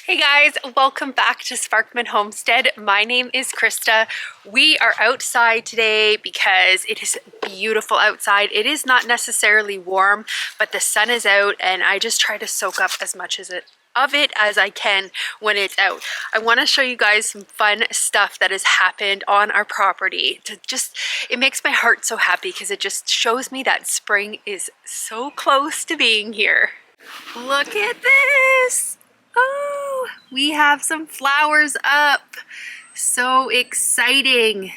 Hey guys, welcome back to Sparkman Homestead. My name is Krista. We are outside today because it is beautiful outside. It is not necessarily warm, but the sun is out and I just try to soak up as much of it as I can when it's out. I want to show you guys some fun stuff that has happened on our property. It makes my heart so happy because it just shows me that spring is so close to being here. Look at this! Oh, we have some flowers up. So exciting.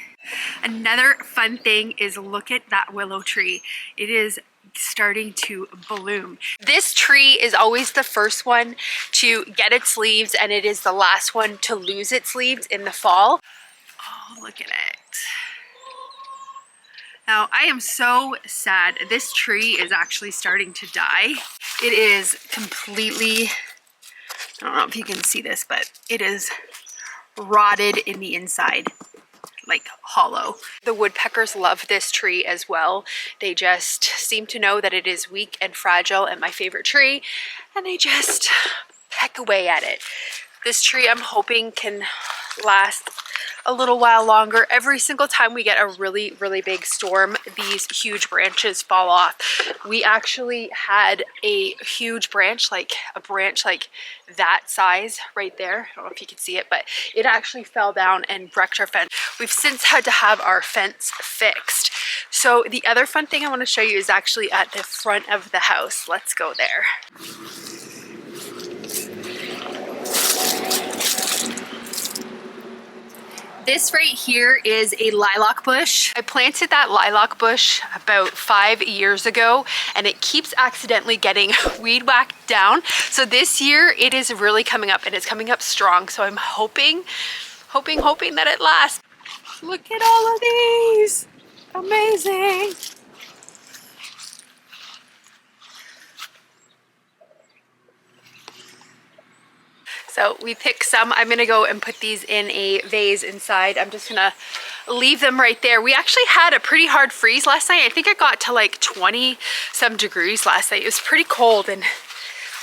Another fun thing is look at that willow tree. It is starting to bloom. This tree is always the first one to get its leaves and it is the last one to lose its leaves in the fall. Oh, look at it. Now, I am so sad. This tree is actually starting to die. It is completely, I don't know if you can see this, but it is rotted in the inside, like hollow. The woodpeckers love this tree as well. They just seem to know that it is weak and fragile and my favorite tree, and they just peck away at it. This tree I'm hoping can last a little while longer. Every single time we get a really, really big storm, these huge branches fall off. We actually had a huge branch, like a branch like that size right there. I don't know if you can see it, but it actually fell down and wrecked our fence. We've since had to have our fence fixed. So the other fun thing I want to show you is actually at the front of the house. Let's go there. This right here is a lilac bush. I planted that lilac bush about 5 years ago and it keeps accidentally getting weed whacked down. So this year it is really coming up and it's coming up strong. So I'm hoping that it lasts. Look at all of these. Amazing. So we picked some. I'm gonna go and put these in a vase inside. I'm just gonna leave them right there. We actually had a pretty hard freeze last night. I think it got to like 20 some degrees last night. It was pretty cold and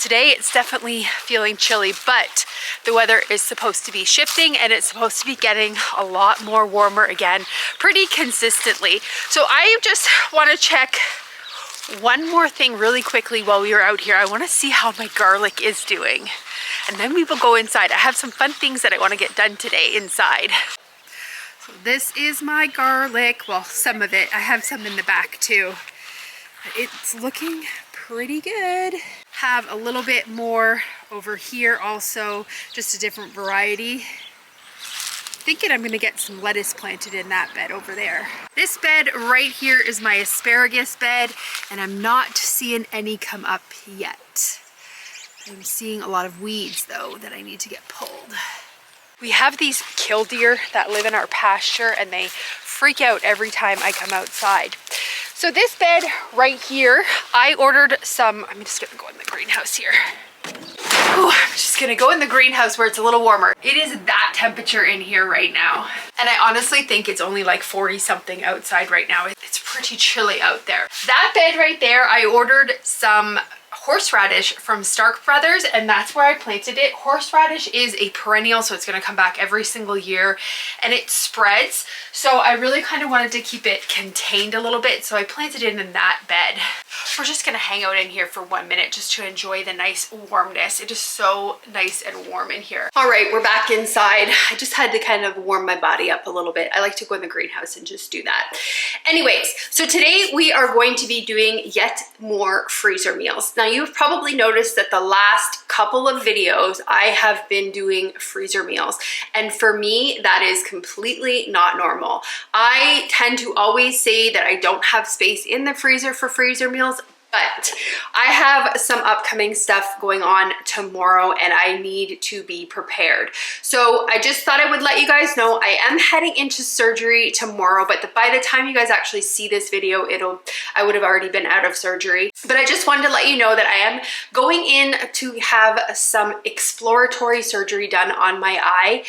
today it's definitely feeling chilly, but the weather is supposed to be shifting and it's supposed to be getting a lot more warmer again pretty consistently. So I just wanna check one more thing really quickly while we were out here. I wanna see how my garlic is doing. And then we will go inside. I have some fun things that I want to get done today inside. So this is my garlic. Well, some of it. I have some in the back too. It's looking pretty good. Have a little bit more over here also, just a different variety. Thinking I'm gonna get some lettuce planted in that bed over there. This bed right here is my asparagus bed, and I'm not seeing any come up yet. I'm seeing a lot of weeds though that I need to get pulled. We have these killdeer that live in our pasture and they freak out every time I come outside. So this bed right here, I ordered some, I'm just gonna go in the greenhouse here. Ooh, I'm just gonna go in the greenhouse where it's a little warmer. It is that temperature in here right now. And I honestly think it's only like 40 something outside right now. It's pretty chilly out there. That bed right there, I ordered some horseradish from Stark Brothers and that's where I planted it. Horseradish is a perennial, so it's going to come back every single year and it spreads. So I really kind of wanted to keep it contained a little bit, so I planted it in that bed. We're just going to hang out in here for 1 minute just to enjoy the nice warmness. It is so nice and warm in here. All right, we're back inside. I just had to kind of warm my body up a little bit. I like to go in the greenhouse and just do that. Anyways, so today we are going to be doing yet more freezer meals. Now you've probably noticed that the last couple of videos I have been doing freezer meals, and for me that is completely not normal. I tend to always say that I don't have space in the freezer for freezer meals, but I have some upcoming stuff going on tomorrow and I need to be prepared. So I just thought I would let you guys know I am heading into surgery tomorrow, but by the time you guys actually see this video, I would have already been out of surgery. But I just wanted to let you know that I am going in to have some exploratory surgery done on my eye.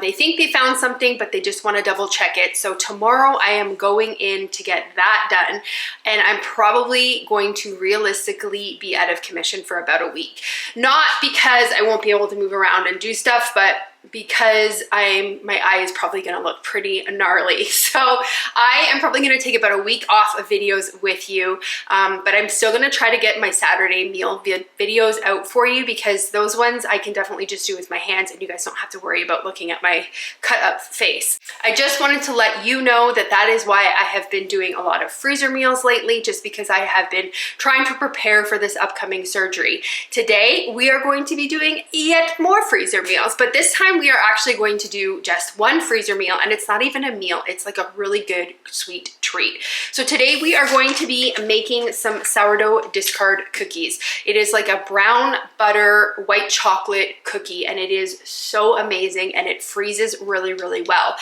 They think they found something, but they just want to double check it. So tomorrow I am going in to get that done. And I'm probably going to realistically be out of commission for about a week. Not because I won't be able to move around and do stuff, but because my eye is probably gonna look pretty gnarly. So I am probably gonna take about a week off of videos with you, but I'm still gonna try to get my Saturday meal videos out for you, because those ones I can definitely just do with my hands and you guys don't have to worry about looking at my cut up face. I just wanted to let you know that that is why I have been doing a lot of freezer meals lately, just because I have been trying to prepare for this upcoming surgery. Today, we are going to be doing yet more freezer meals, but this time we are actually going to do just one freezer meal, and it's not even a meal, it's like a really good sweet treat. So today we are going to be making some sourdough discard cookies. It is like a brown butter white chocolate cookie, and it is so amazing, and it freezes really, really well.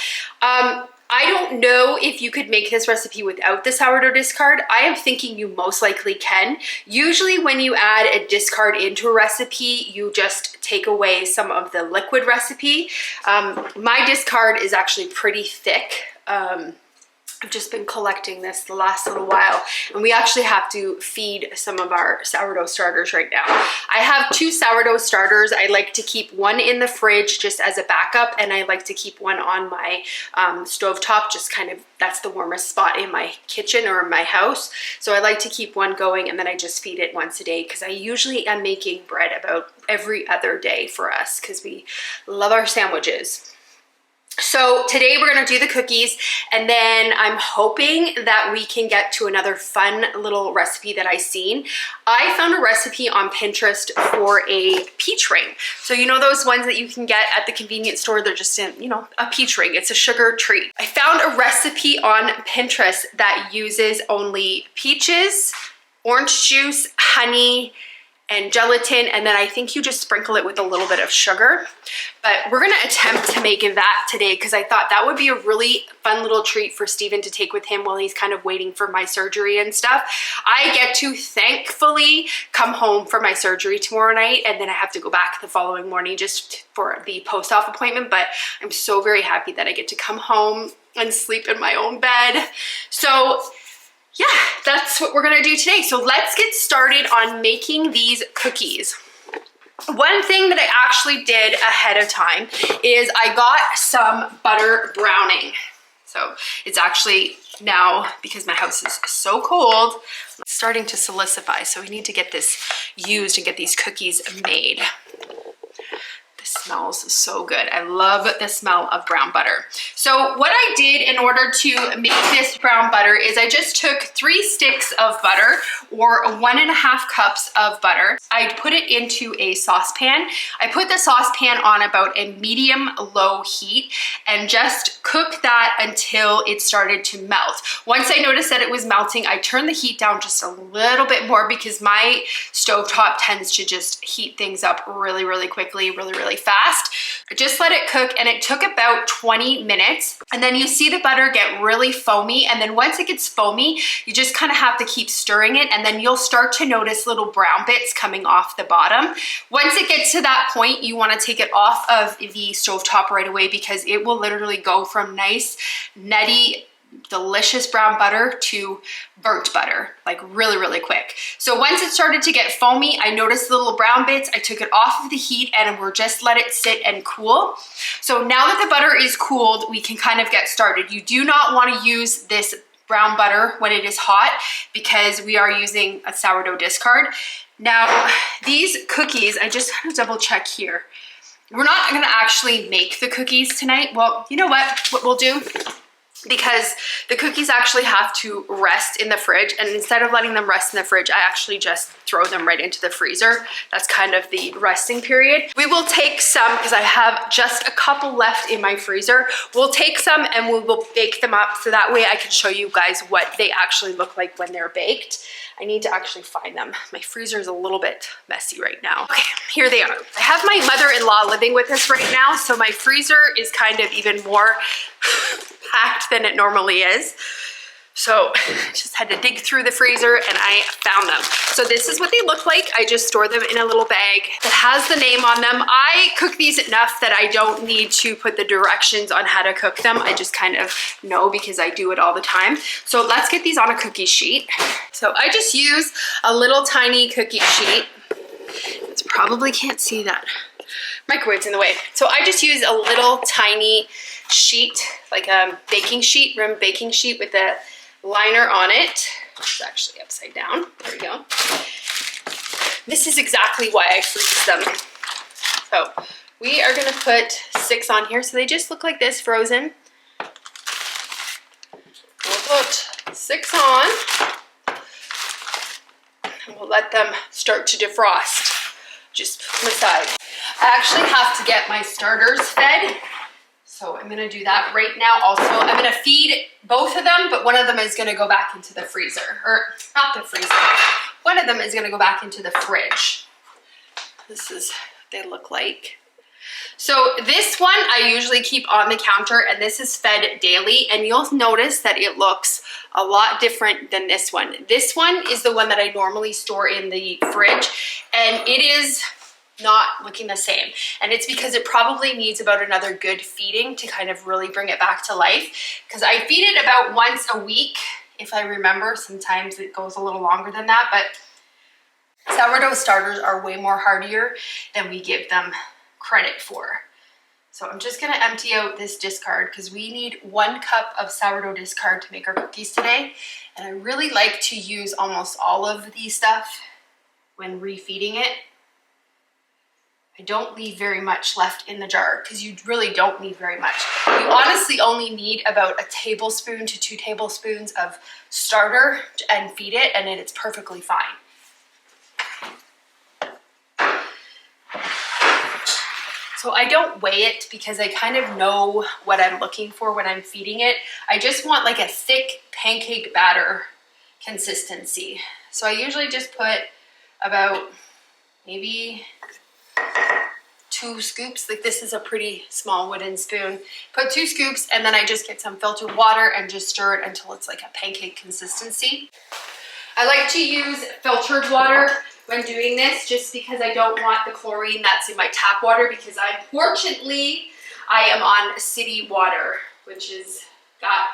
I don't know if you could make this recipe without the sourdough discard. I am thinking you most likely can. Usually when you add a discard into a recipe, you just take away some of the liquid recipe. My discard is actually pretty thick. I've just been collecting this the last little while, and we actually have to feed some of our sourdough starters right now. I have 2 sourdough starters. I like to keep one in the fridge just as a backup, and I like to keep one on my stovetop, just kind of, that's the warmest spot in my kitchen or my house. So I like to keep one going, and then I just feed it once a day, because I usually am making bread about every other day for us, because we love our sandwiches. So today we're gonna do the cookies, and then I'm hoping that we can get to another fun little recipe that I seen. I found a recipe on Pinterest for a peach ring. So you know those ones that you can get at the convenience store, they're just in, you know, a peach ring. It's a sugar treat. I found a recipe on Pinterest that uses only peaches, orange juice, honey, and gelatin, and then I think you just sprinkle it with a little bit of sugar. But we're gonna attempt to make that today, because I thought that would be a really fun little treat for Steven to take with him while he's kind of waiting for my surgery and stuff. I get to thankfully come home for my surgery tomorrow night, and then I have to go back the following morning just for the post-op appointment, but I'm so very happy that I get to come home and sleep in my own bed. So yeah, that's what we're gonna do today. So let's get started on making these cookies. One thing that I actually did ahead of time is I got some butter browning. So it's actually now, because my house is so cold, it's starting to solidify. So we need to get this used and get these cookies made. Smells so good. I love the smell of brown butter. So what I did in order to make this brown butter is I just took 3 sticks of butter, or 1.5 cups of butter. I put it into a saucepan. I put the saucepan on about a medium-low heat and just cook that until it started to melt. Once I noticed that it was melting, I turned the heat down just a little bit more, because my stovetop tends to just heat things up really, really quickly, really fast. I just let it cook, and it took about 20 minutes. And then you see the butter get really foamy, and then once it gets foamy, you just kind of have to keep stirring it, and then you'll start to notice little brown bits coming off the bottom. Once it gets to that point, you want to take it off of the stovetop right away, because it will literally go from nice, nutty, delicious brown butter to burnt butter, like really quick. So once it started to get foamy, I noticed the little brown bits. I took it off of the heat, and we're just let it sit and cool. So now that the butter is cooled, we can kind of get started. You do not want to use this brown butter when it is hot, because we are using a sourdough discard. Now these cookies, I just kind of double check here. We're not gonna actually make the cookies tonight. Well, you know what we'll do? Because the cookies actually have to rest in the fridge, and instead of letting them rest in the fridge, I actually just throw them right into the freezer. That's kind of the resting period. We will take some, because I have just a couple left in my freezer. We'll take some and we will bake them up, so that way I can show you guys what they actually look like when they're baked. I need to actually find them. My freezer is a little bit messy right now. Okay, here they are. I have my mother-in-law living with us right now, so my freezer is kind of even more packed than it normally is. So I just had to dig through the freezer and I found them. So this is what they look like. I just store them in a little bag that has the name on them. I cook these enough that I don't need to put the directions on how to cook them. I just kind of know because I do it all the time. So let's get these on a cookie sheet. So I just use a little tiny cookie sheet. You probably can't see that. Microwave's in the way. So I just use a little tiny sheet, like a baking sheet, rim baking sheet with a liner on it. It's actually upside down. There we go. This is exactly why I freeze them. So we are gonna put 6 on here. So they just look like this, frozen. We'll put 6 on. And we'll let them start to defrost. Just from the side. I actually have to get my starters fed. So I'm gonna do that right now. Also, I'm gonna feed both of them, but one of them is gonna go back into the freezer, or not the freezer. One of them is gonna go back into the fridge. This is what they look like. So this one I usually keep on the counter, and this is fed daily, and you'll notice that it looks a lot different than this one. This one is the one that I normally store in the fridge, and it is not looking the same. And it's because it probably needs about another good feeding to kind of really bring it back to life. Because I feed it about once a week, if I remember. Sometimes it goes a little longer than that, but sourdough starters are way more hardier than we give them credit for. So I'm just gonna empty out this discard because we need 1 cup of sourdough discard to make our cookies today. And I really like to use almost all of the stuff when refeeding it. I don't leave very much left in the jar because you really don't need very much. You honestly only need about 1 tablespoon to 2 tablespoons of starter and feed it, and then it's perfectly fine. So I don't weigh it because I kind of know what I'm looking for when I'm feeding it. I just want like a thick pancake batter consistency. So I usually just put about maybe 2 scoops. Like this is a pretty small wooden spoon. Put 2 scoops and then I just get some filtered water and just stir it until it's like a pancake consistency. I like to use filtered water when doing this just because I don't want the chlorine that's in my tap water, because unfortunately I am on city water, which is got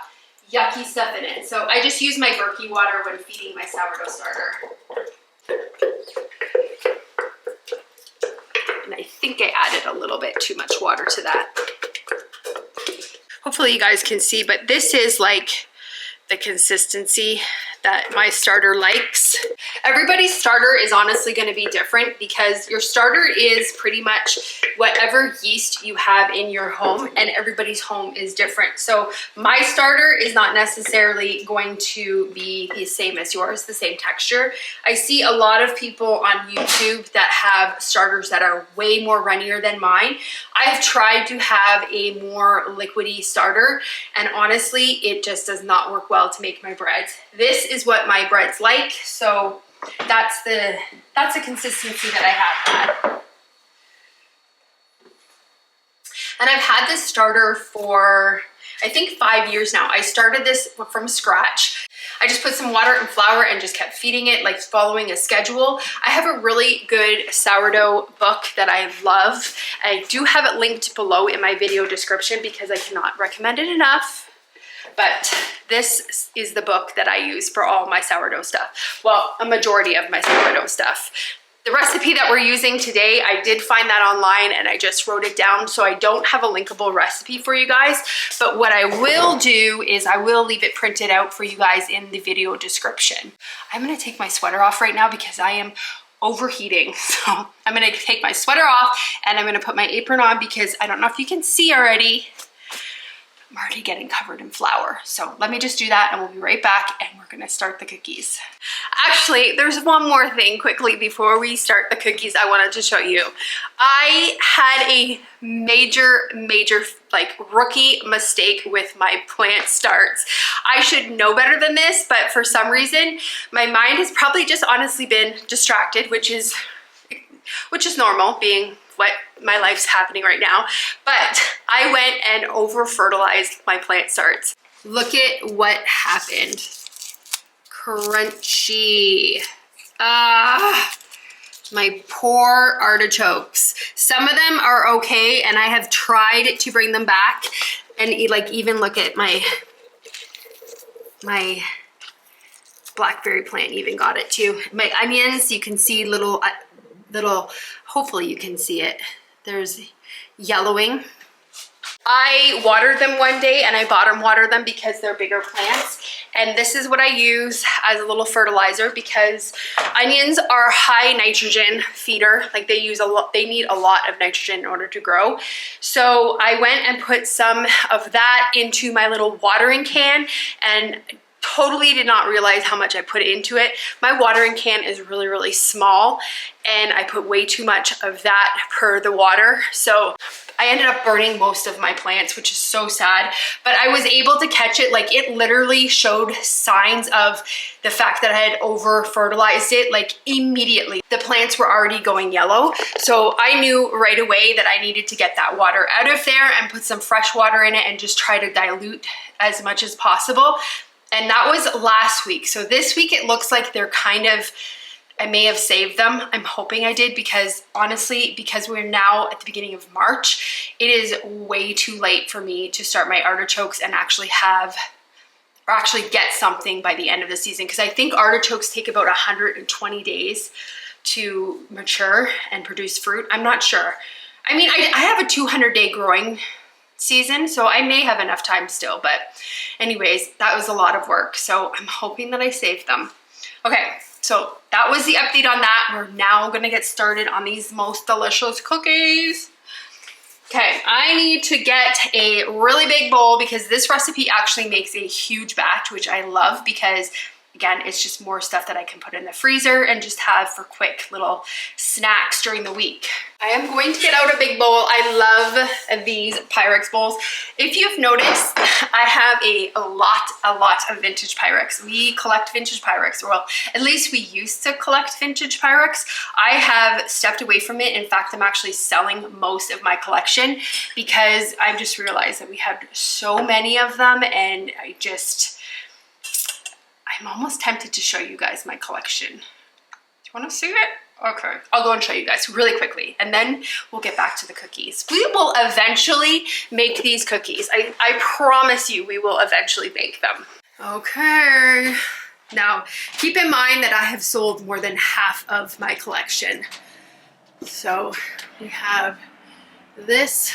yucky stuff in it. So I just use my Berkey water when feeding my sourdough starter. And I think I added a little bit too much water to that. Hopefully you guys can see, but this is like the consistency that my starter likes. Everybody's starter is honestly going to be different because your starter is pretty much whatever yeast you have in your home, and everybody's home is different. So my starter is not necessarily going to be the same as yours, the same texture. I see a lot of people on YouTube that have starters that are way more runnier than mine. I've tried to have a more liquidy starter, and honestly, it just does not work well to make my breads. This is what my breads like, so that's the consistency that I have had. And I've had this starter for, I think 5 years now. I started this from scratch. I just put some water and flour and just kept feeding it, like following a schedule. I have a really good sourdough book that I love. I do have it linked below in my video description because I cannot recommend it enough. But this is the book that I use for all my sourdough stuff. Well, a majority of my sourdough stuff. The recipe that we're using today, I did find that online and I just wrote it down, so I don't have a linkable recipe for you guys. But what I will do is I will leave it printed out for you guys in the video description. I'm gonna take my sweater off right now because I am overheating. So I'm gonna take my sweater off and I'm gonna put my apron on because I don't know if you can see already, I'm already getting covered in flour. So let me just do that and we'll be right back and we're gonna start the cookies. Actually, there's one more thing quickly before we start the cookies I wanted to show you. I had a major like rookie mistake with my plant starts. I should know better than this, but for some reason, my mind has probably just honestly been distracted, which is normal being what my life's happening right now. But I went and over fertilized my plant starts. Look at what happened. Crunchy. Ah, my poor artichokes. Some of them are okay, and I have tried to bring them back, and like even look at my blackberry plant even got it too. My onions, you can see little, hopefully you can see it. There's yellowing. I watered them one day and I bottom water them because they're bigger plants. And this is what I use as a little fertilizer because onions are high nitrogen feeder. Like they need a lot of nitrogen in order to grow. So I went and put some of that into my little watering can and totally did not realize how much I put into it. My watering can is really, really small and I put way too much of that per the water. So I ended up burning most of my plants, which is so sad, but I was able to catch it. Like it literally showed signs of the fact that I had over fertilized it, like immediately. The plants were already going yellow. So I knew right away that I needed to get that water out of there and put some fresh water in it and just try to dilute as much as possible. And that was last week. So this week it looks like they're kind of, I may have saved them. I'm hoping I did because honestly, because we're now at the beginning of March, it is way too late for me to start my artichokes and actually get something by the end of the season. Because I think artichokes take about 120 days to mature and produce fruit. I'm not sure. I mean, I have a 200-day growing season, so I may have enough time still, but anyways, that was a lot of work. So I'm hoping that I saved them. Okay, so that was the update on that. We're now gonna get started on these most delicious cookies. Okay, I need to get a really big bowl because this recipe actually makes a huge batch, which I love because again, it's just more stuff that I can put in the freezer and just have for quick little snacks during the week. I am going to get out a big bowl. I love these Pyrex bowls. If you've noticed, I have a lot of vintage Pyrex. We collect vintage Pyrex. Well, at least we used to collect vintage Pyrex. I have stepped away from it. In fact, I'm actually selling most of my collection because I've just realized that we had so many of them and I'm almost tempted to show you guys my collection. Do you want to see it? Okay, I'll go and show you guys really quickly and then we'll get back to the cookies. We will eventually make these cookies. I promise you we will eventually make them. Okay, now keep in mind that I have sold more than half of my collection. So we have this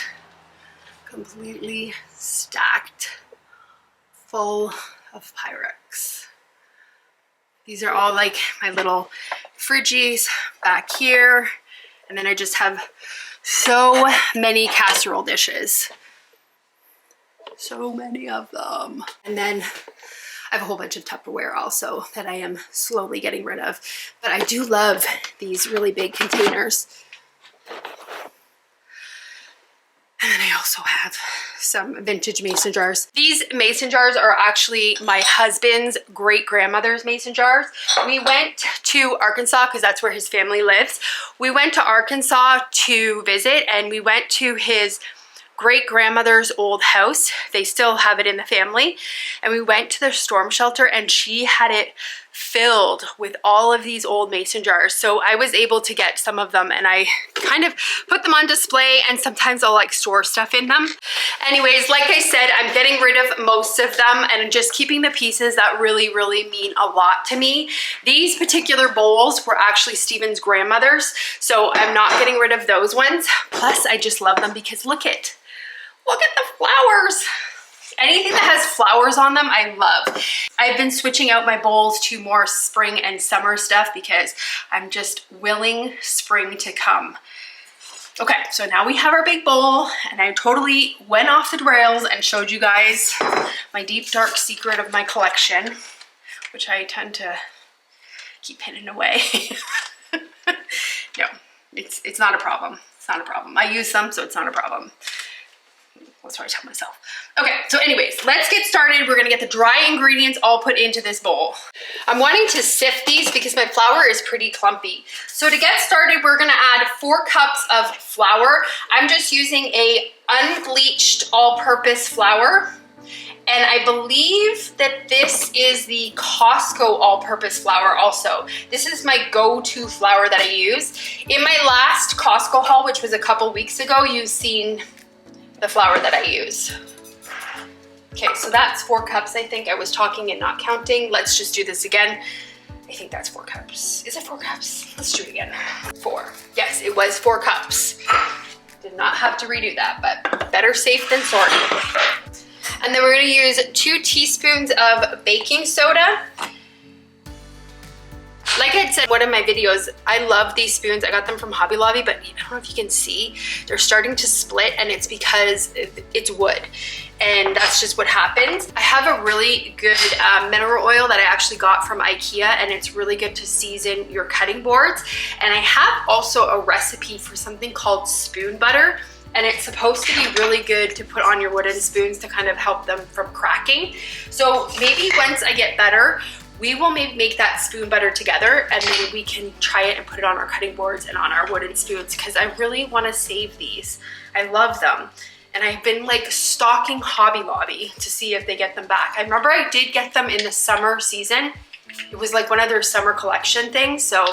completely stacked full of Pyrex. These are all like my little fridgies back here. And then I just have so many casserole dishes. So many of them. And then I have a whole bunch of Tupperware also that I am slowly getting rid of. But I do love these really big containers. And then I also have some vintage mason jars. These mason jars are actually my husband's great-grandmother's mason jars. We went to Arkansas because that's where his family lives. We went to Arkansas to visit and we went to his great-grandmother's old house. They still have it in the family. And we went to their storm shelter and she had it filled with all of these old mason jars. So I was able to get some of them and I kind of put them on display and sometimes I'll like store stuff in them. Anyways, like I said, I'm getting rid of most of them and just keeping the pieces that really, really mean a lot to me. These particular bowls were actually Stephen's grandmother's, so I'm not getting rid of those ones. Plus, I just love them because look at the flowers. Anything that has flowers on them, I love. I've been switching out my bowls to more spring and summer stuff because I'm just willing spring to come. Okay, so now we have our big bowl and I totally went off the rails and showed you guys my deep, dark secret of my collection, which I tend to keep hidden away. No, it's not a problem. It's not a problem. I use some, so it's not a problem. That's what I tell myself. Okay, so anyways, let's get started. We're gonna get the dry ingredients all put into this bowl. I'm wanting to sift these because my flour is pretty clumpy. So to get started, we're gonna add 4 cups of flour. I'm just using a unbleached all-purpose flour. And I believe that this is the Costco all-purpose flour also. This is my go-to flour that I use. In my last Costco haul, which was a couple weeks ago, you've seen the flour that I use. Okay, so that's 4 cups. I think I was talking and not counting. Let's just do this again. I think that's 4 cups. Is it 4 cups? Let's do it again. 4. Yes, it was 4 cups. Did not have to redo that, but better safe than sorry. And then we're gonna use 2 teaspoons of baking soda. Like I had said in one of my videos, I love these spoons. I got them from Hobby Lobby, but I don't know if you can see, they're starting to split, and it's because it's wood. And that's just what happens. I have a really good mineral oil that I actually got from IKEA, and it's really good to season your cutting boards. And I have also a recipe for something called spoon butter, and it's supposed to be really good to put on your wooden spoons to kind of help them from cracking. So maybe once I get better, we will maybe make that spoon butter together, and then we can try it and put it on our cutting boards and on our wooden spoons, because I really want to save these. I love them. And I've been like stalking Hobby Lobby to see if they get them back. I remember I did get them in the summer season. It was like one of their summer collection things. So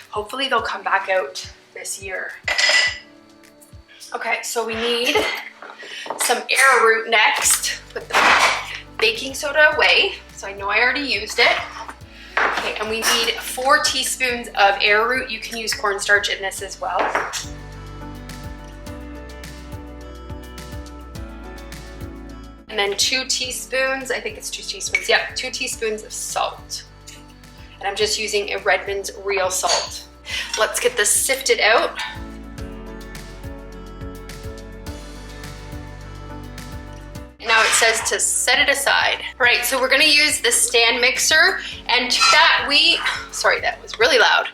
hopefully they'll come back out this year. Okay, so we need some arrowroot next. Put the baking soda away. So I know I already used it. Okay, and we need 4 teaspoons of arrowroot. You can use cornstarch in this as well. And then 2 teaspoons, I think it's 2 teaspoons, yep, 2 teaspoons of salt. And I'm just using a Redmond's real salt. Let's get this sifted out. And now it says to set it aside. All right, so we're gonna use the stand mixer, and to that sorry, that was really loud.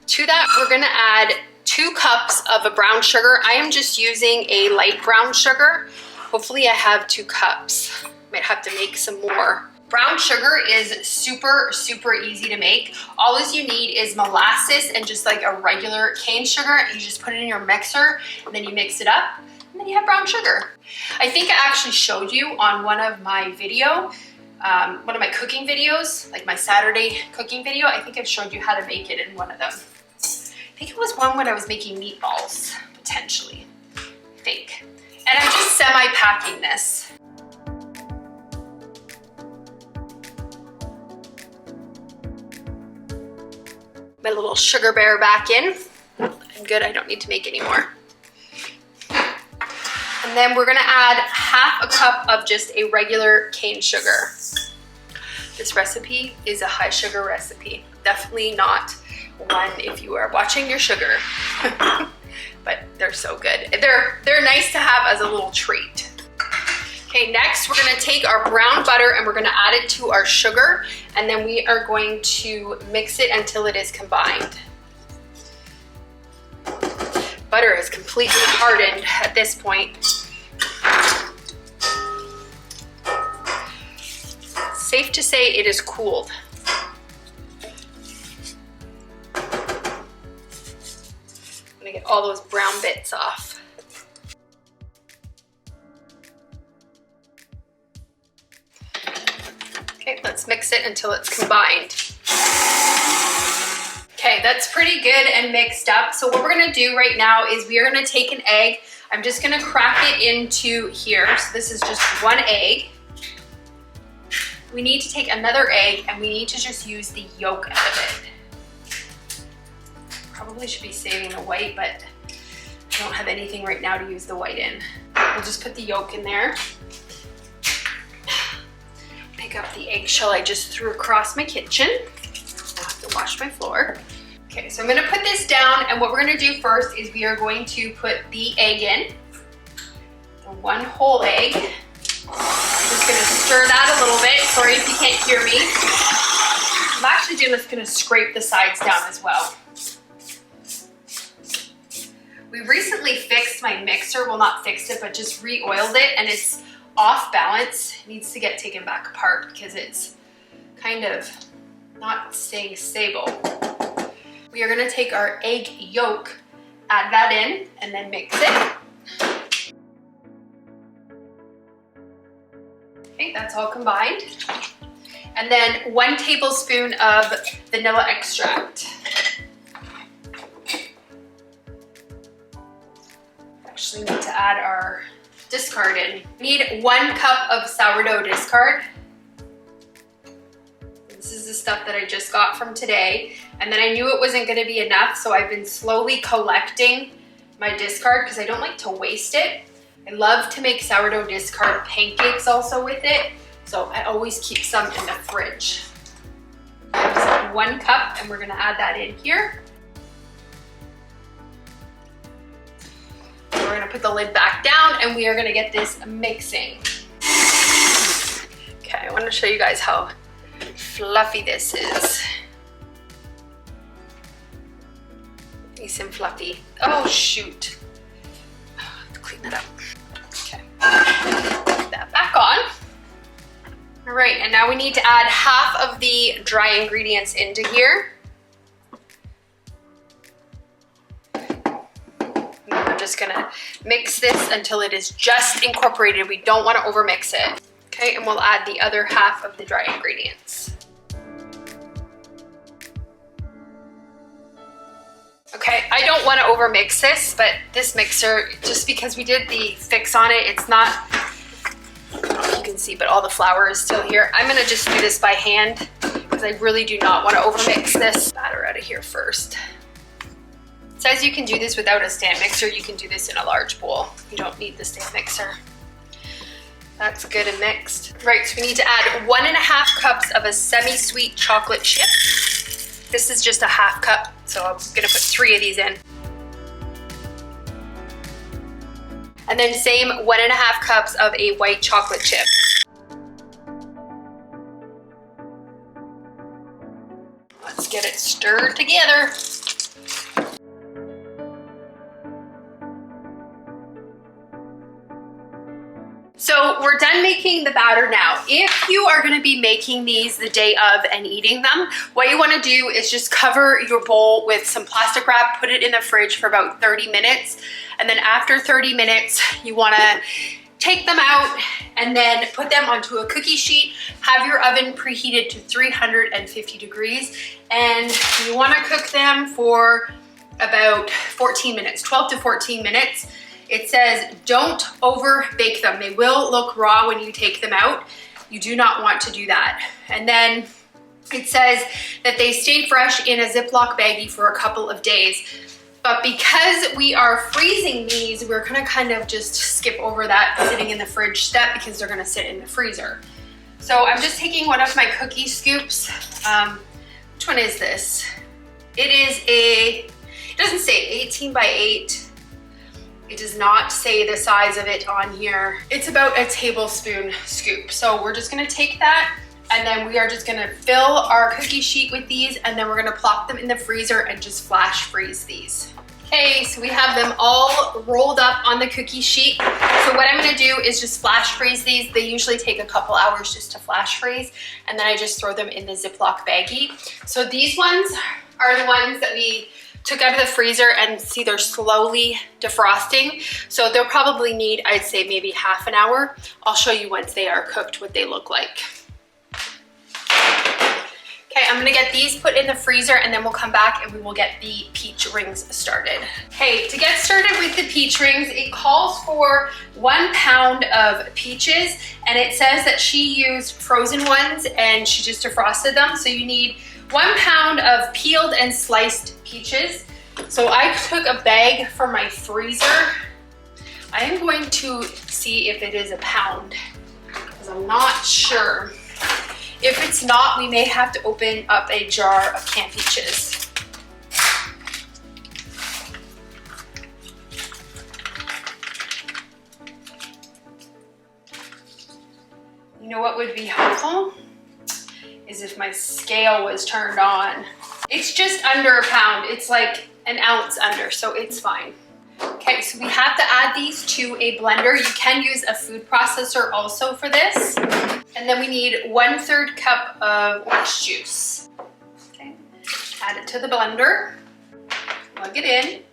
To that, we're gonna add 2 cups of a brown sugar. I am just using a light brown sugar. Hopefully I have 2 cups. Might have to make some more. Brown sugar is super, super easy to make. All you need is molasses and just like a regular cane sugar. You just put it in your mixer, and then you mix it up, and then you have brown sugar. I think I actually showed you on one of my one of my cooking videos, like my Saturday cooking video. I think I've showed you how to make it in one of them. I think it was one when I was making meatballs, potentially, I think. And I'm just semi-packing this. My little sugar bear back in. I'm good, I don't need to make any more. And then we're gonna add half a cup of just a regular cane sugar. This recipe is a high sugar recipe. Definitely not one if you are watching your sugar. But they're so good. They're nice to have as a little treat. Okay, next we're gonna take our brown butter and we're gonna add it to our sugar, and then we are going to mix it until it is combined. Butter is completely hardened at this point. Safe to say it is cooled. Get all those brown bits off. Okay, let's mix it until it's combined. Okay, that's pretty good and mixed up. So what we're gonna do right now is we are gonna take an egg. I'm just gonna crack it into here. So this is just 1 egg. We need to take another egg, and we need to just use the yolk out of it. Probably should be saving the white, but I don't have anything right now to use the white in. We'll just put the yolk in there. Pick up the eggshell I just threw across my kitchen. I'll have to wash my floor. Okay, so I'm gonna put this down, and what we're gonna do first is we are going to put the egg in. The 1 whole egg. I'm just gonna stir that a little bit. Sorry if you can't hear me. I'm actually just gonna scrape the sides down as well. We recently fixed my mixer, well not fixed it, but just re-oiled it, and it's off balance. It needs to get taken back apart because it's kind of not staying stable. We are gonna take our egg yolk, add that in, and then mix it. Okay, that's all combined. And then 1 tablespoon of vanilla extract. Actually need to add our discard in. We need 1 cup of sourdough discard. This is the stuff that I just got from today. And then I knew it wasn't gonna be enough, so I've been slowly collecting my discard because I don't like to waste it. I love to make sourdough discard pancakes also with it. So I always keep some in the fridge. Just 1 cup, and we're gonna add that in here. We're gonna put the lid back down and we are gonna get this mixing. Okay, I wanna show you guys how fluffy this is. Nice and fluffy. Oh shoot. Let's clean that up. Okay, put that back on. All right, and now we need to add half of the dry ingredients into here. We're just gonna mix this until it is just incorporated. We don't wanna overmix it. Okay, and we'll add the other half of the dry ingredients. Okay, I don't wanna overmix this, but this mixer, just because we did the fix on it, it's not, I don't know if you can see, but all the flour is still here. I'm gonna just do this by hand because I really do not wanna overmix this. Batter out of here first. It says you can do this without a stand mixer. You can do this in a large bowl. You don't need the stand mixer. That's good and mixed. Right, so we need to add 1.5 cups of a semi-sweet chocolate chip. This is just a half cup, so I'm gonna put 3 of these in. And then same 1.5 cups of a white chocolate chip. Let's get it stirred together. So we're done making the batter now. If you are gonna be making these the day of and eating them, what you wanna do is just cover your bowl with some plastic wrap, put it in the fridge for about 30 minutes. And then after 30 minutes, you wanna take them out and then put them onto a cookie sheet. Have your oven preheated to 350 degrees. And you wanna cook them for about 14 minutes, 12 to 14 minutes. It says don't over bake them. They will look raw when you take them out. You do not want to do that. And then it says that they stay fresh in a Ziploc baggie for a couple of days. But because we are freezing these, we're gonna kind of just skip over that sitting in the fridge step because they're gonna sit in the freezer. So I'm just taking one of my cookie scoops. Which one is this? It is it doesn't say 18 by 8. It does not say the size of it on here. It's about a tablespoon scoop. So we're just gonna take that and then we are just gonna fill our cookie sheet with these and then we're gonna plop them in the freezer and just flash freeze these. Okay, so we have them all rolled up on the cookie sheet. So what I'm gonna do is just flash freeze these. They usually take a couple hours just to flash freeze and then I just throw them in the Ziploc baggie. So these ones are the ones that we took out of the freezer and see they're slowly defrosting. So they'll probably need, I'd say maybe half an hour. I'll show you once they are cooked what they look like. Okay, I'm gonna get these put in the freezer and then we'll come back and we will get the peach rings started. Okay, to get started with the peach rings, it calls for 1 pound of peaches and it says that she used frozen ones and she just defrosted them. So you need 1 pound of peeled and sliced peaches. So I took a bag from my freezer. I am going to see if it is a pound because I'm not sure. If it's not, we may have to open up a jar of canned peaches. You know what would be helpful? Is if my scale was turned on. It's just under a pound. It's like an ounce under, so it's fine. Okay, so we have to add these to a blender. You can use a food processor also for this. And then we need 1/3 cup of orange juice. Okay, add it to the blender. Plug it in.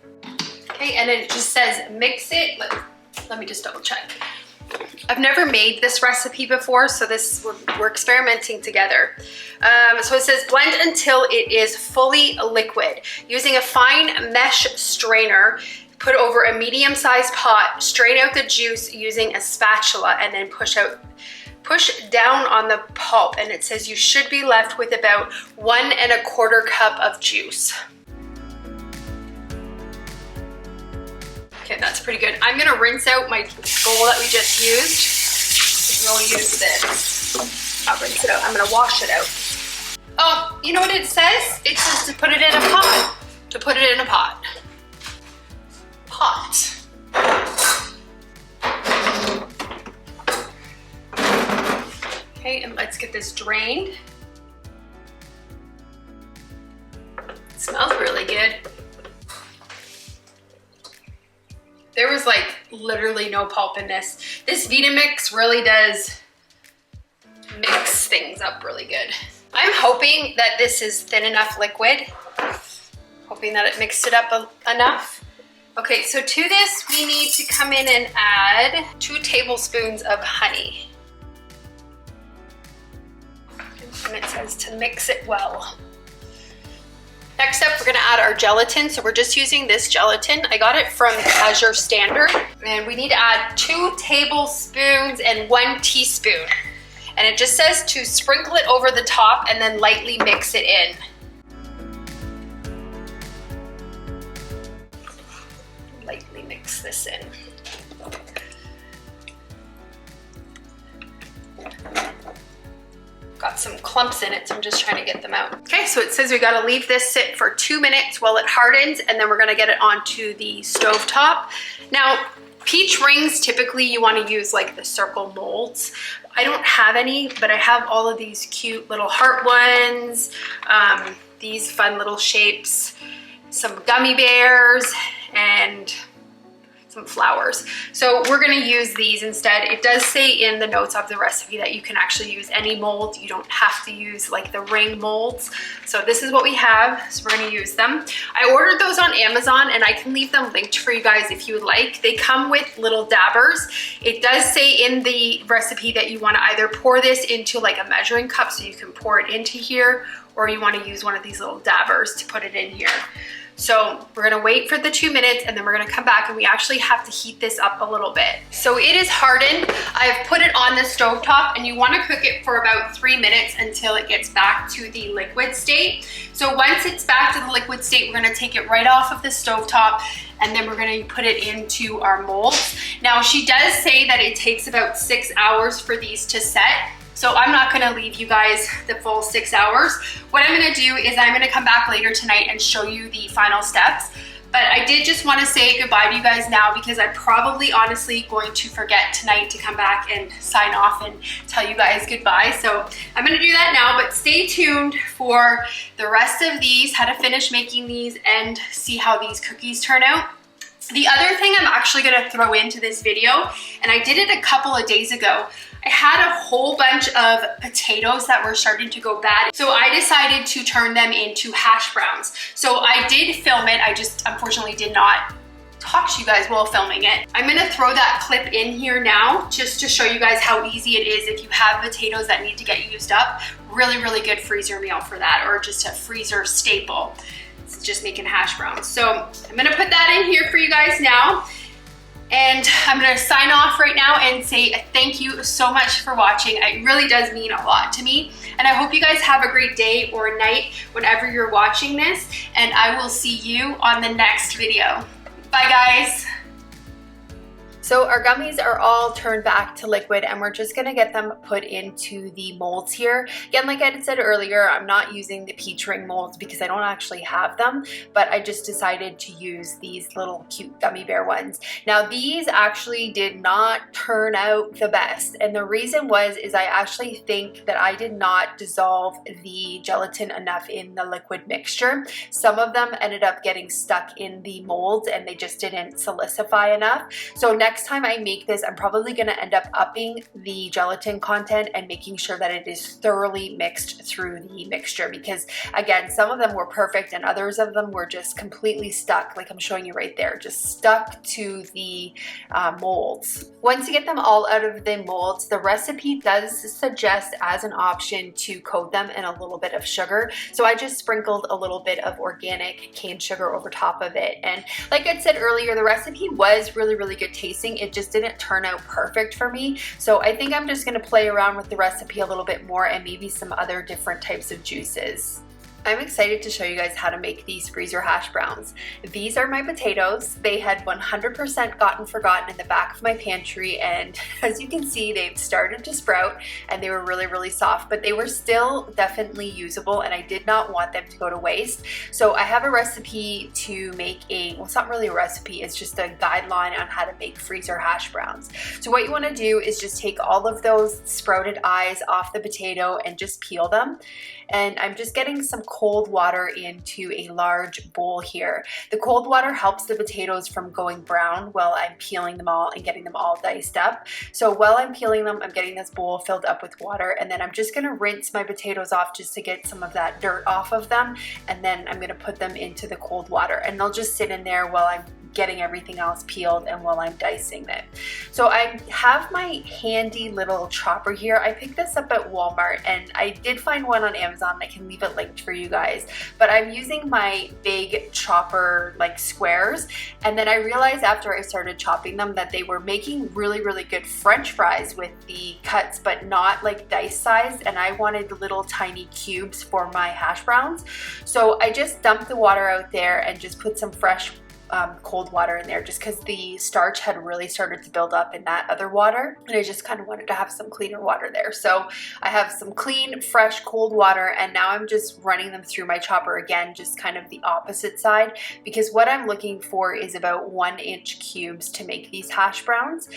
Okay, and then it just says mix it. Let me just double check. I've never made this recipe before, so we're experimenting together. So it says blend until it is fully liquid. Using a fine mesh strainer, put over a medium-sized pot, strain out the juice using a spatula, and then push down on the pulp. And it says you should be left with about 1 1/4 cup of juice. Okay, that's pretty good. I'm gonna rinse out my bowl that we just used. We'll use this. I'll rinse it out. I'm gonna wash it out. Oh, you know what it says? It says to put it in a pot. To put it in a pot. Pot. Okay, and let's get this drained. It smells really good. There was like literally no pulp in this. This Vitamix really does mix things up really good. I'm hoping that this is thin enough liquid. Hoping that it mixed it up enough. Okay, so to this we need to come in and add 2 tablespoons of honey. And it says to mix it well. Next up, we're gonna add our gelatin. So we're just using this gelatin. I got it from Azure Standard. And we need to add 2 tablespoons and 1 teaspoon. And it just says to sprinkle it over the top and then lightly mix it in. Lightly mix this in. Got some clumps in it, so I'm just trying to get them out. Okay, so it says we gotta leave this sit for 2 minutes while it hardens, and then we're gonna get it onto the stovetop. Now, peach rings, typically you wanna use like the circle molds. I don't have any, but I have all of these cute little heart ones, these fun little shapes, some gummy bears, and some flowers. So we're gonna use these instead. It does say in the notes of the recipe that you can actually use any mold. You don't have to use like the ring molds. So this is what we have, so we're gonna use them. I ordered those on Amazon and I can leave them linked for you guys if you would like. They come with little dabbers. It does say in the recipe that you wanna either pour this into like a measuring cup so you can pour it into here, or you wanna use one of these little dabbers to put it in here. So we're gonna wait for the 2 minutes and then we're gonna come back, and we actually have to heat this up a little bit. So it is hardened. I've put it on the stovetop, and you wanna cook it for about 3 minutes until it gets back to the liquid state. So once it's back to the liquid state, we're gonna take it right off of the stovetop, and then we're gonna put it into our molds. Now she does say that it takes about 6 hours for these to set. So I'm not gonna leave you guys the full 6 hours. What I'm gonna do is I'm gonna come back later tonight and show you the final steps. But I did just wanna say goodbye to you guys now, because I'm probably honestly going to forget tonight to come back and sign off and tell you guys goodbye. So I'm gonna do that now, but stay tuned for the rest of these, how to finish making these and see how these cookies turn out. The other thing I'm actually gonna throw into this video, and I did it a couple of days ago, I had a whole bunch of potatoes that were starting to go bad. So I decided to turn them into hash browns. So I did film it. I just unfortunately did not talk to you guys while filming it. I'm gonna throw that clip in here now just to show you guys how easy it is if you have potatoes that need to get used up. Really, really good freezer meal for that, or just a freezer staple. It's just making hash browns. So I'm gonna put that in here for you guys now. And I'm gonna sign off right now and say thank you so much for watching. It really does mean a lot to me. And I hope you guys have a great day or night whenever you're watching this. And I will see you on the next video. Bye guys. So our gummies are all turned back to liquid, and we're just gonna get them put into the molds here. Again, like I had said earlier, I'm not using the peach ring molds because I don't actually have them, but I just decided to use these little cute gummy bear ones. Now these actually did not turn out the best, and the reason is I actually think that I did not dissolve the gelatin enough in the liquid mixture. Some of them ended up getting stuck in the molds and they just didn't solidify enough. So next next time I make this, I'm probably going to end up upping the gelatin content and making sure that it is thoroughly mixed through the mixture, because again, some of them were perfect and others of them were just completely stuck, like I'm showing you right there, just stuck to the molds. Once you get them all out of the molds, the recipe does suggest as an option to coat them in a little bit of sugar. So I just sprinkled a little bit of organic cane sugar over top of it. And like I said earlier, the recipe was really, really good tasting. It just didn't turn out perfect for me. So I think I'm just gonna play around with the recipe a little bit more and maybe some other different types of juices. I'm excited to show you guys how to make these freezer hash browns. These are my potatoes. They had 100% gotten forgotten in the back of my pantry, and as you can see, they've started to sprout and they were really, really soft, but they were still definitely usable and I did not want them to go to waste. So I have a recipe to make well, it's not really a recipe, it's just a guideline on how to make freezer hash browns. So what you want to do is just take all of those sprouted eyes off the potato and just peel them. And I'm just getting some cold water into a large bowl here. The cold water helps the potatoes from going brown while I'm peeling them all and getting them all diced up. So while I'm peeling them, I'm getting this bowl filled up with water, and then I'm just gonna rinse my potatoes off just to get some of that dirt off of them, and then I'm gonna put them into the cold water and they'll just sit in there while I'm getting everything else peeled and while I'm dicing it. So I have my handy little chopper here. I picked this up at Walmart and I did find one on Amazon. I can leave it linked for you guys, but I'm using my big chopper like squares, and then I realized after I started chopping them that they were making really, really good French fries with the cuts, but not like dice sized, and I wanted little tiny cubes for my hash browns. So I just dumped the water out there and just put some fresh cold water in there, just because the starch had really started to build up in that other water, and I just kind of wanted to have some cleaner water there. So I have some clean, fresh, cold water, and now I'm just running them through my chopper again, just kind of the opposite side, because what I'm looking for is about 1-inch cubes to make these hash browns.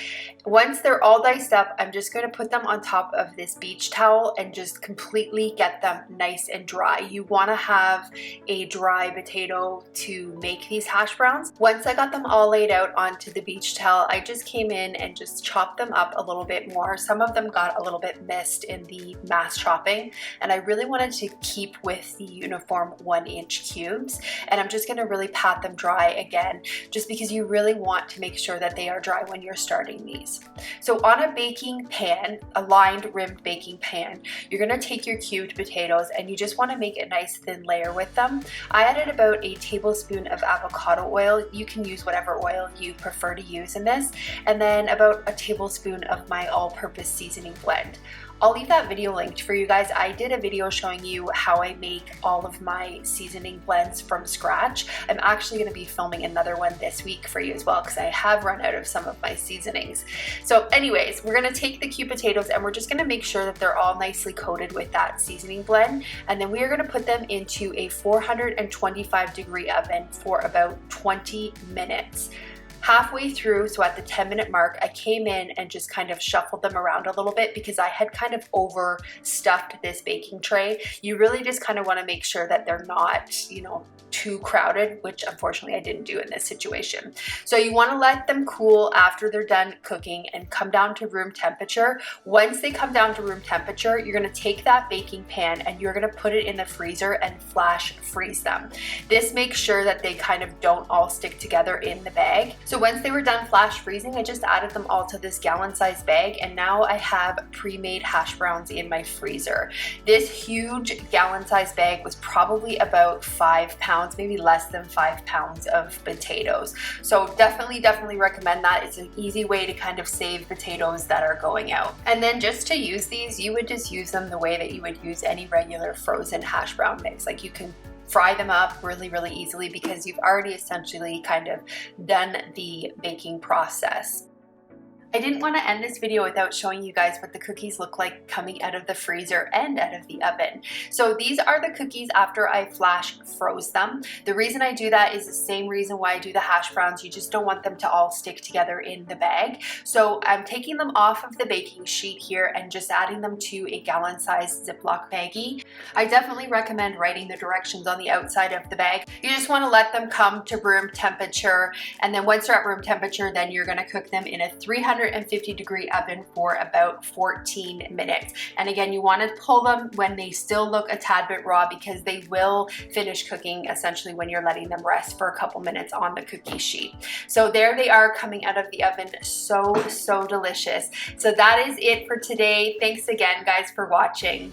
Once they're all diced up, I'm just going to put them on top of this beach towel and just completely get them nice and dry. You want to have a dry potato to make these hash browns. Once I got them all laid out onto the beach towel, I just came in and just chopped them up a little bit more. Some of them got a little bit missed in the mass chopping, and I really wanted to keep with the uniform 1-inch cubes, and I'm just going to really pat them dry again, just because you really want to make sure that they are dry when you're starting these. So on a baking pan, a lined rimmed baking pan, you're going to take your cubed potatoes and you just want to make a nice thin layer with them. I added about a tablespoon of avocado oil. You can use whatever oil you prefer to use in this, and then about a tablespoon of my all-purpose seasoning blend. I'll leave that video linked for you guys. I did a video showing you how I make all of my seasoning blends from scratch. I'm actually going to be filming another one this week for you as well, because I have run out of some of my seasonings. So anyways, we're going to take the cubed potatoes and we're just going to make sure that they're all nicely coated with that seasoning blend, and then we are going to put them into a 425-degree oven for about 20 minutes. Halfway through, so at the 10-minute mark, I came in and just kind of shuffled them around a little bit because I had kind of overstuffed this baking tray. You really just kind of want to make sure that they're not, too crowded, which unfortunately I didn't do in this situation. So you want to let them cool after they're done cooking and come down to room temperature. Once they come down to room temperature, you're going to take that baking pan and you're going to put it in the freezer and flash freeze them. This makes sure that they kind of don't all stick together in the bag. So once they were done flash freezing, I just added them all to this gallon-sized bag, and now I have pre-made hash browns in my freezer. This huge gallon-sized bag was probably about 5 pounds, maybe less than 5 pounds of potatoes. So definitely recommend that. It's an easy way to kind of save potatoes that are going out. And then just to use these, you would just use them the way that you would use any regular frozen hash brown mix. Like you can fry them up really easily because you've already essentially kind of done the baking process. I didn't want to end this video without showing you guys what the cookies look like coming out of the freezer and out of the oven. So these are the cookies after I flash froze them. The reason I do that is the same reason why I do the hash browns. You just don't want them to all stick together in the bag. So I'm taking them off of the baking sheet here and just adding them to a gallon-sized Ziploc baggie. I definitely recommend writing the directions on the outside of the bag. You just want to let them come to room temperature, and then once they're at room temperature, then you're going to cook them in a 350-degree oven for about 14 minutes. And again, you want to pull them when they still look a tad bit raw, because they will finish cooking essentially when you're letting them rest for a couple minutes on the cookie sheet. So there they are coming out of the oven. So delicious. So that is it for today. Thanks again, guys, for watching.